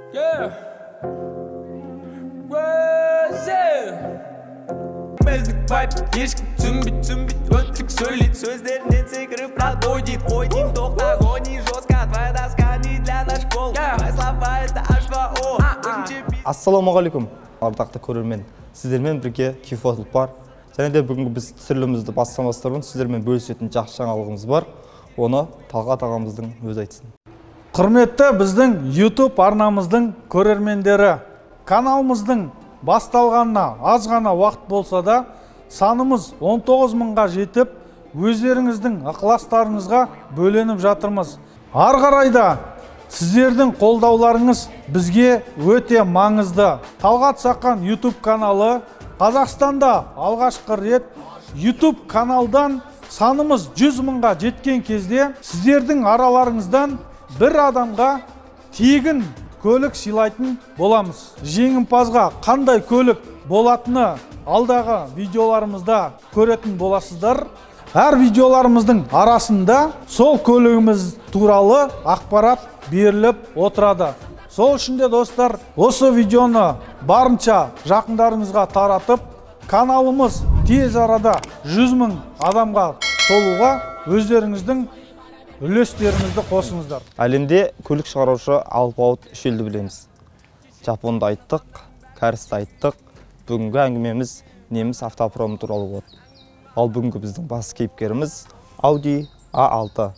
Yeah. Бездік вайп, ешкім түсінбейді өттік сөйлейді сөздерінен секіріп родной дейді қой дейін тоқта гони жестко твоя доска не для наш пол твои слова это H2O. Ассалаумағалейкум ардақты көрермен, сіздермен бірге Кифотл бар. Және де бүгінгі біз түсірілімізді бастамастырмын, сіздермен бөлісетін жақсы жаңалығымыз бар. Оны Талғат ағамыздың өзі айтсын. Құрметті біздің YouTube арнамыздың көрермендері, каналымыздың басталғанына аз ғана уақыт болса да, санымыз 19 мыңға жетіп, өздеріңіздің ықыластарыңызға бөленіп жатырмыз. Ары қарайда сіздердің қолдауларыңыз бізге өте маңызды. Талғат Сақан YouTube каналы Қазақстанда алғашқы рет YouTube каналдан санымыз 100 мыңға жеткен кезде сіздердің араларыңыздан бір адамға тегін көлік сыйлайтын боламыз. Жеңімпазға қандай көлік болатыны алдағы видеоларымызда көретін боласыздар. Әр видеоларымыздың арасында сол көлігіміз туралы ақпарат беріліп отырады. Сол үшін де достар, осы видеоны барынша жақындарыңызға таратып, каналымыз тез арада 100 мың адамға толуға өздеріңіздің үлестеріңізді қосыңыздар. Әлемде көлік шығарушы алпауыт үш елді білеміз. Жапонды айттық, кәрісті айттық. Бүгінгі әңгімеміз неміс автопромы туралы болады. Ал бүгінгі біздің бас кейіпкеріміз Audi A6.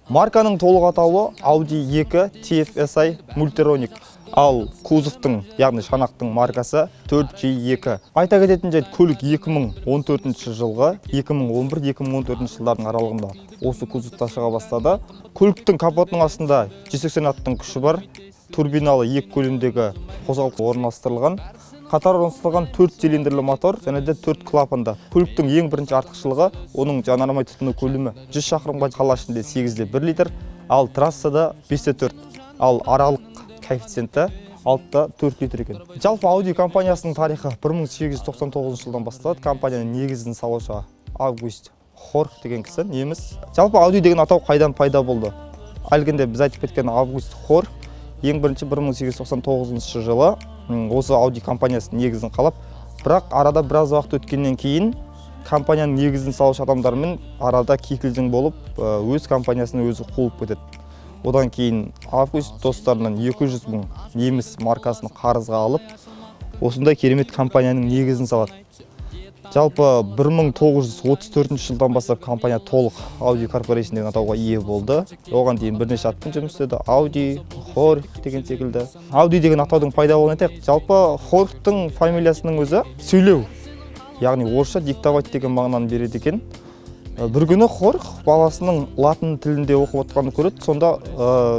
Марканың толық атауы Audi 2 TFSI Multironik. Ал кузовтың, яғни шанақтың маркасы 4G2. Айта кететін жайт, көлік 2014 жылғы 2011-2014 жылдардың аралығында осы кузовта шыға бастады. Көліктің капотының астында 180 аттың күші бар, турбиналы екі көлемдегі қозғалтқыш орналастырылған, қатар орналастырылған 4 цилиндрлі мотор және де 4 клапанды. Көліктің ең бірінші артықшылығы оның жанармай тұтыну көлемі 100 шақырымға қала ішінде 8-де 1 литр, ал трассада 5-те 4, ал аралық коэффициенті 6-та 4 литр екен. Жалпы Audi компаниясының тарихы 1899 жылдан басталады. Компанияның негізін салушы Август Хорх деген кісі неміс. Жалпы Audi деген атау қайдан пайда болды? Әлгінде біз айтып кеткен Август Хорх ең бірінші 1899 жылы осы Audi компаниясының негізін қалап, бірақ арада біраз уақыт өткеннен кейін компанияның негізін салушы адамдармен арада кикілжің болып, өз компаниясын өзі қуып кетеді. Одан кейін Август достарынан 200 мың неміс маркасын қарызға алып, осындай керемет компанияның негізін салады. Жалпы 1934 жылдан бастап компания толық Audi Corporation деген атауға ие болды. Оған дейін бірнеше атпен жұмыс істеді. Audi, Хорх деген секілді. Audi деген атаудың пайда болуын айтайық. Жалпы Хорхтың фамилиясының өзі сөйлеу, яғни орысша диктовать деген мағынаны береді екен. Бір күні Хорх баласының латын тілінде оқып отқанын көреді. Сонда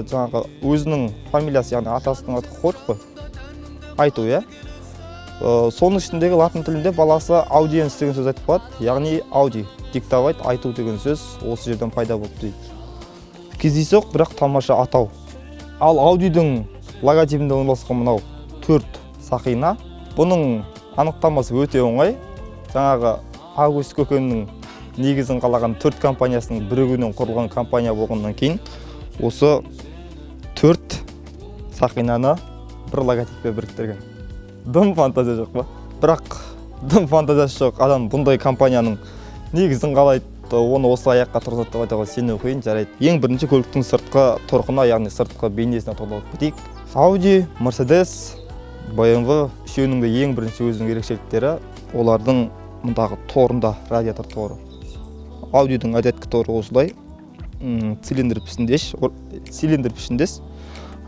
жаңағы өзінің фамилиясы, яғни атасының аты Хорх қой. Айту, иә. Соның ішіндегі латын тілінде баласы аудиенс деген сөз айтып қалады, яғни Audi, диктовать, айту деген сөз осы жерден пайда болды дейді. Кездейсоқ, бірақ тамаша атау. Ал Audi'дің логотипінде орналасқан мынау 4 сақина. Бұның анықтамасы өте оңай. Жаңағы Август көкеннің негізін қалаған 4 компаниясының бірігуінен құрылған компания болғаннан кейін осы 4 сақинаны бір логотиппе біріктірген. Дым фантазия жоқ па? Бірақ дым фантазиясы жоқ адам бұндай компанияның негізін қалайды, оны осы аяққа тұрғызады деп айтуға сену қиын, жарайды. Ең бірінші көліктің сыртқы тұрқына, яғни сыртқы бейнесіне тоқталып кетейік. Audi, Mercedes, BMW үшеуінің де ең бірінші өзінің ерекшеліктері олардың мұндағы торында, радиатор торы. Audi'дің әдеткі торы осылай, цилиндр пішіндес.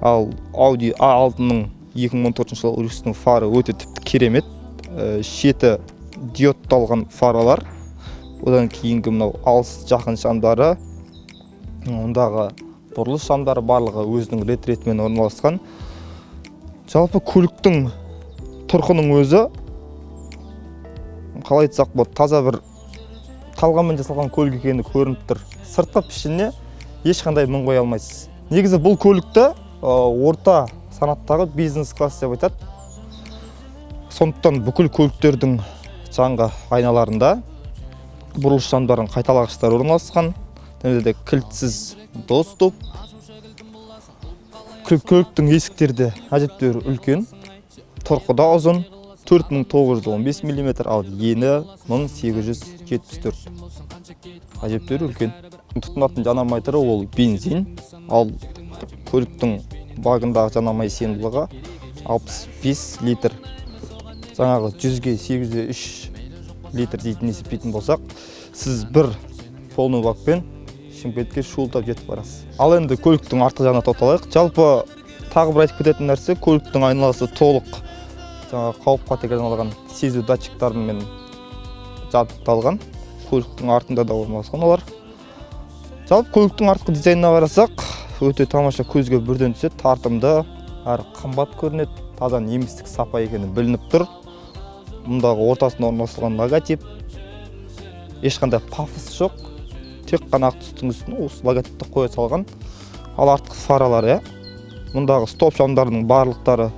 Ал Audi A6-ның 2014 жылы үлгісінің фары өте тіпті керемет. Шеті диодталған фаралар. Одан кейінгі мынау алыс жақын шамдары, ондағы бұрылыс шамдары барлығы өзінің рет-ретімен орналасқан. Жалпы көліктің тұрқының өзі қалай айтсақ болады, таза бір талғанмен жасалған көлік екені көрініп тұр. Сыртқы пішініне ешқандай мін қоя алмайсыз. Негізі бұл көлікті орта санаттағы бизнес класс деп айтады. Сондықтан бүкіл көліктердің жаңғы айналарында бұрылыс шамдарын қайталағыштар орналасқан. Және де кілтсіз доступ. Көліктің есіктері әжептәуір үлкен, тұрқы да ұзын, 4915 мм, ал ені 1874. Әжептәуір үлкен. Тұтынатын жанармай түрі ол бензин, ал көліктің багындағы жанармай сыйымдылығы 65 литр. Жаңағы 100-ге 803 литр дейтін есептейтін болсақ, сіз бір полный бакпен Шымкентке шуылдап жетіп барасыз. Ал енді көліктің артқы жағына тоқталайық. Жалпы тағы бір айтып кететін нәрсе, көліктің айналасы толық қауіп қатерден алған сезу датчиктарымен жабдықталған. Көліктің артында да орналасқан олар. Жалпы көліктің артқы дизайнына қарасақ, өте тамаша, көзге бірден түседі, тартымды, әрі қымбат көрінеді, таза немістік сапа екені білініп тұр. Мұндағы ортасында орналастырылған логотип, ешқандай пафос жоқ. Тек қана ақ түстің үстіне осы логотипті қоя салған. Ал артқы фаралары, мұндағы стоп шамдарының барлықтары,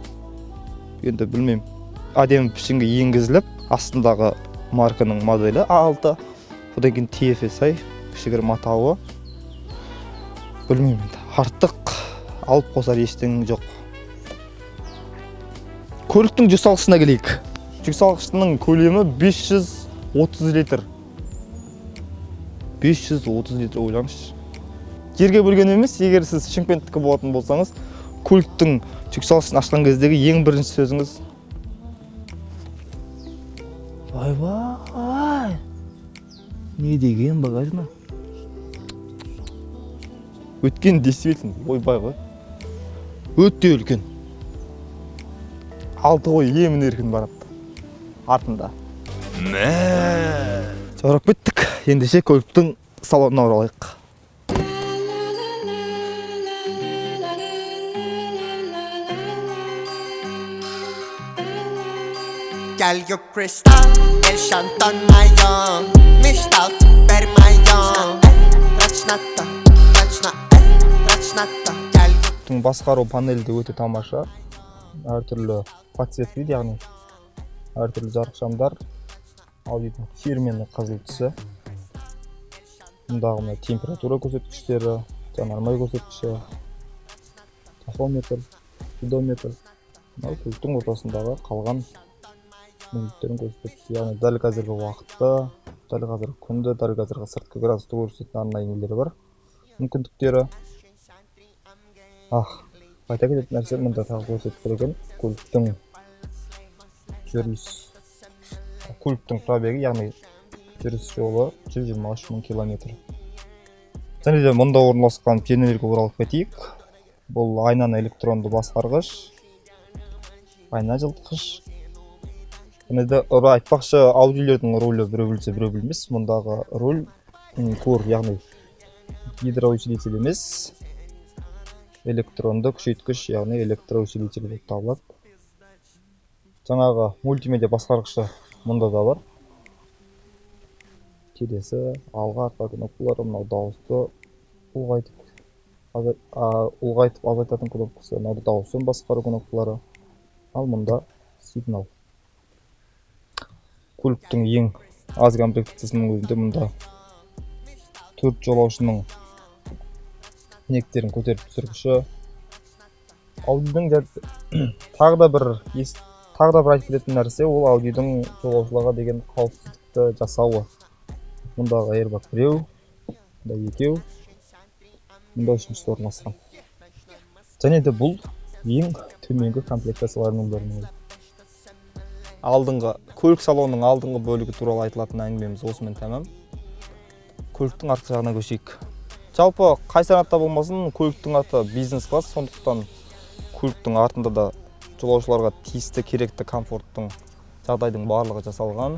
енді білмеймін, әдемі пішінге енгізіліп, астындағы марканың моделі A6, одан кейін TFSI кішігірім атауы. Білмеймін, артық алып қосар ештеңе жоқ. Көліктің жүксалғышына келейік. Жүксалғышының көлемі 530 литр. 530 литр ойлаңызшы. Жерге бөлген емес, егер сіз Шымкенттікі болатын болсаңыз, көліктің жүксалғышын ашқан кездегі ең бірінші сөзіңіз: "Вай-вай! Не деген багажина?" Өткен действительно, ойбай ғой. Өте үлкен. Алты ғой емін еркін барады. Артында. Жарап кеттік. Ендеше көліктің салонына оралайық. Gel gök kristal, el şantanmayon, müştak bermayon. Рачната, рачната, gel Көліктің басқару панелі де өте тамаша. Әртүрлі подсветка, яғни әртүрлі жарық шамдар. Аудидің фирменный қызыл түсі. Мұндағы температура көрсеткіштері, жанармай көрсеткіші, тахометр, спидометр. Көліктің ортасындағы қалған минуттерін көрсетеді. Яғни дәл қазіргі уақытты, дәл қазіргі күнді, дәл қазіргі сыртқы градусты көрсететін арнайы нелері бар. Мүмкіндіктері. Айта кететін нәрсе, мұнда тағы көрсетіп берген көліктің жүріс, көліктің пробегі, яғни жүріс жолы 123 мың километр. Және де мұнда орналасқан пернелерге оралып кетейік. Бұл айнаны электронды басқарғыш, айна жылытқыш. Және де айтпақшы, аудиолердің рөлі біреу білсе, біреу білмес. Мұндағы рөл кор, яғни гидроусилитель емес, электронды күшейткіш, яғни электроусилитель болып табылады. Жаңағы мультимедиа басқарғышы мұнда да бар. Келесі алға артқа кнопкалары, мынау дауысты ұлғайтып азайтатын кнопкасы, мынау дауысын басқару кнопкалары. Ал мұнда сигнал. Көліктің ең аз комплектациясының өзінде мұнда 4 жолаушының нектерін көтеріп түсіргіші. Аудидің тағы да бір айтып кететін нәрсе, ол аудидің жолаушыларға деген қауіпсіздікті жасауы. Мұндағы airbag біреу, мұнда екеу, мұнда үшіншісі орналасқан. Және де бұл ең төменгі комплектацияларының бірі. Көлік салонының алдыңғы бөлігі туралы айтылатын әңгімеміз осымен тәмам. Көліктің артқы жағына көшейік. Жалпы қай санатта болмасын, көліктің аты бизнес класс, сондықтан көліктің артында да жолаушыларға тиісті, керекті комфорттың жағдайдың барлығы жасалған.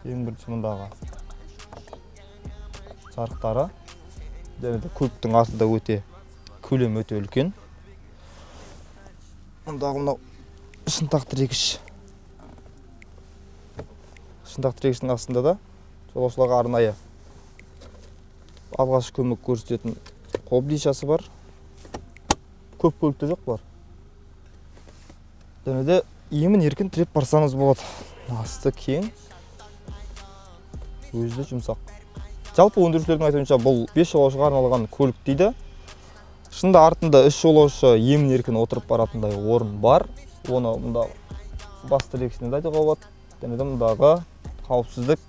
Ең бірінші мұндағы жарықтары. Және де көліктің артында көлем өте үлкен. Мұндағы мынау шынтақ тірегіш. Шынтақ тірегіштің астында да жолаушыларға арнайы алғашқы көмек көрсететін қобдишасы бар. Көп көлікте жоқ бар. Және де емін еркін тіреп барсаңыз болады. Асты кең, өзі де жұмсақ. Жалпы өндірушілердің айтуынша бұл 5 жолаушыға арналған көлік дейді. Шында артында 3 жолаушы емін-еркін отырып баратындай орын бар. Оны мұнда бас дирекциясында айтуға болады. Және де мұндағы қауіпсіздік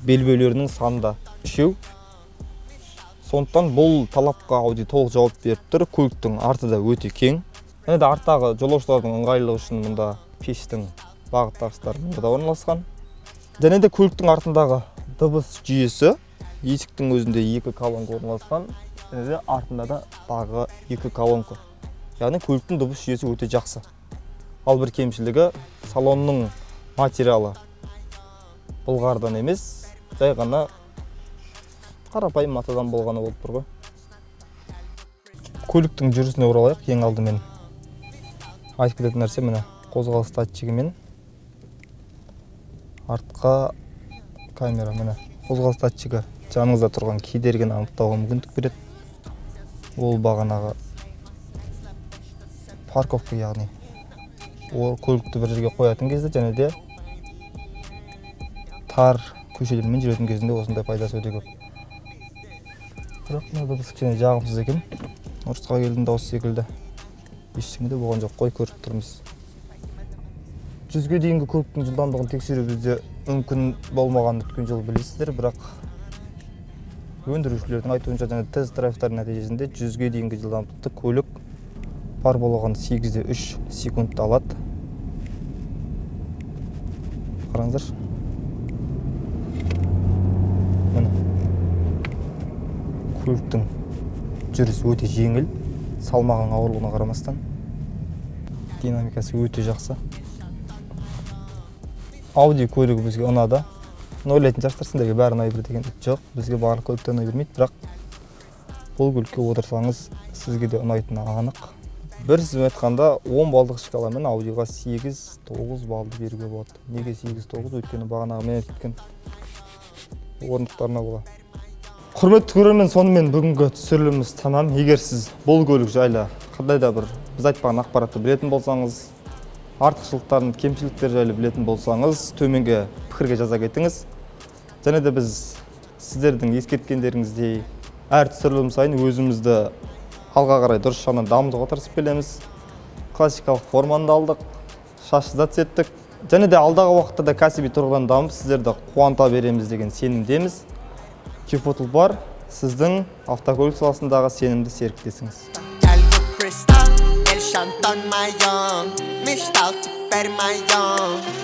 белбеулерінің саны да 3. Сондықтан бұл талапқа Audi толық жауап беріп тұр. Көліктің арты да өте кең. Және де арттағы жолаушылардың ыңғайлылығы үшін мұнда пештің бағыттағыштары мұнда да орналасқан. Және де көліктің артындағы дыбыс жүйесі есіктің өзінде 2 колонка орналасқан. Және де артында да тағы 2 колонка. Яғни көліктің дыбыс жүйесі өте жақсы. Ал бір кемшілігі салонның материалы былғардан емес, жай ғана қарапайым матадан болғаны болып тұр ғой. Көліктің жүрісіне оралайық. Ең алдымен айтып кететін нәрсе міне қозғалыс датчигі мен артқа камера. Міне қозғалыс датчигі жаныңызда тұрған кедергіні анықтауға мүмкіндік береді. Ол бағанағы парковка, яғни ол көлікті бір жерге қоятын кезде және де тар көшелермен жүретін кезінде осындай пайдасы өте көп. Бірақ мына дыбыс кішкене жағымсыз екен. Ұрысқа келдің дауыс секілді. Ештеңе де болған жоқ қой, көріп тұрмыз. 100-ге дейінгі көліктің жылдамдығын тексеру бізде мүмкін болмаған өткен жыл білесіздер, бірақ өндірушілердің айтуынша және тест-драйвтар нәтижесінде 100-ге дейінгі жылдамдықты көлік бар болған 8-3 секундта алады. Қараңыздар. Міне. Көліктің жүрісі өте жеңіл, салмағының ауырлығына қарамастан. Динамикасы өте жақсы. Audi көлігі бізге ұнады. Ойлайтын шығарсыздар, сендерге бәрі ұнай береді деген жоқ. Бізге барлық көліктер ұнай бермейді, бірақ бұл көлікке отырсаңыз сізге де ұнайтыны анық. Бір сөзбен айтқанда 10 балдық шкаламен Audiға 8-9 балды беруге болады. Неге 8-9? Өйткені бағанағы мен кеткен орындықтарына бола. Құрметті көрермен, сонымен бүгінгі түсіріліміміз тамам. Егер сіз бұл көлік жайлы қандай да бір біз айтпаған ақпаратты білетін болсаңыз, артықшылықтарын, кемшіліктер жайлы білетін болсаңыз, төменге пікірге жаза кетіңіз. Және де біз сіздердің ескерткендеріңіздей әр түсірілім сайын өзімізді алға қарай дұрыс жағынан дамытуға тырысып келеміз. Классикалық форманы да алдық, шашты да түзеттік. Және де алдағы уақытта да кәсіби тұрғыдан дамып, сіздерді қуанта береміз деген сенімдеміз. Q-Photo бар, сіздің автокөлік саласындағы сенімді серіктесіңіз. Calgo Cristal, el Chanton Mayon, Mishtal Super Mayon.